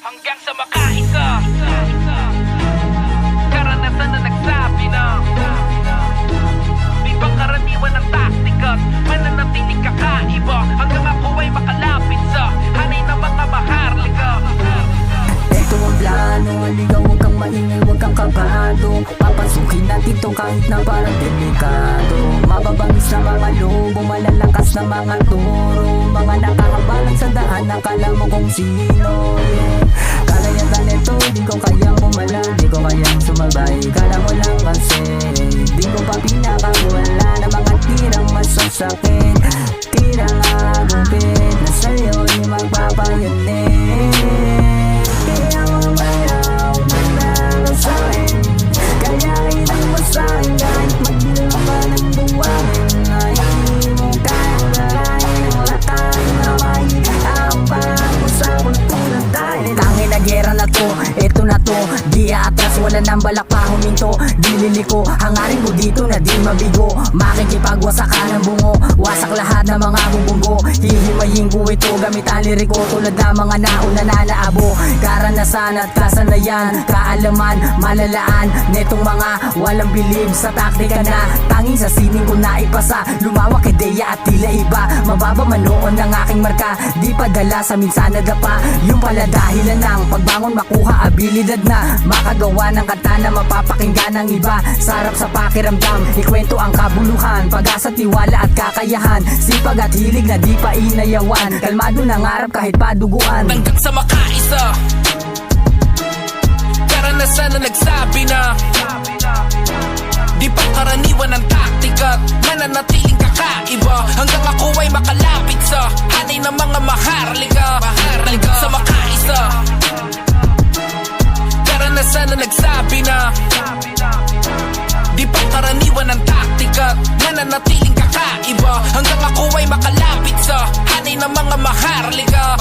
hanggang sa makaisa. Karanasan na nagsabi na di pangkaraniwan ng taktika, mananatiling kakaiba hanggang ako ay makalapit sa hanay ng mga maharlika. Ito ang plano, halika huwag kang maingay, huwag kang kabado. Papasukin natin to kahit na parang delikado. Mababangis na mga lobo, malalakas na mga turo, mga nakahabalang sa daan, akala mo kung sino, yeah. Kalayagan ito, di ko kayang bumala, di ko kayang sumabay. Kala mo lang kasi, di ko pa pinakawala na mga tirang masasakit. Tirang agupit na sa'yo yung magpapayunin. Kaya mamaya manalo sa'kin, kaya kitang masahin kahit magdilang ka ng buwangin. Ay hindi mo kayang lalahin ang lakas na may ambang mo sa kulturang tayo. Tangin na gera na to, eto na to, di aatras, wala nang balak pa huminto. Di liliko, hangarin ko dito na di mabigo. Makikipagwasak ka ng bungo, wasak lahat ng mga bubunggo. Hihimayin ko ito gamit ang liriko, tulad ng mga nauna na naabo. Karanasan at kasanayan, kaalaman, malalaan netong mga walang bilib sa taktika na tanging sa sining ko na ipasa. Lumawak ideya at tila iba, mababa man noon ang aking marka. Di padala sa minsan nadapa, yung pala dahilan ng pagbangon makuha abilidad na makagawa ng kanta na mapapakinggan ng iba. Sarap sa pakiramdam, ikwento ang kabuluhan, pag-asa, tiwala at kakayahan, sipag at hilig na di pa inayawan, kalmado ng harap kahit paduguan. Hanggang sa makaisa, karanasan na nagsabi na di pangkaraniwan ng taktika, mananatiling kakaiba hanggang ako ay makalapit sa hanay ng mga maharlika. Hanggang sa makaisa, karanasan na nagsabi na di pangkaraniwan ng taktika, mananatiling kakaiba hanggang ako ay makalapit sa hanay ng mga maharlika.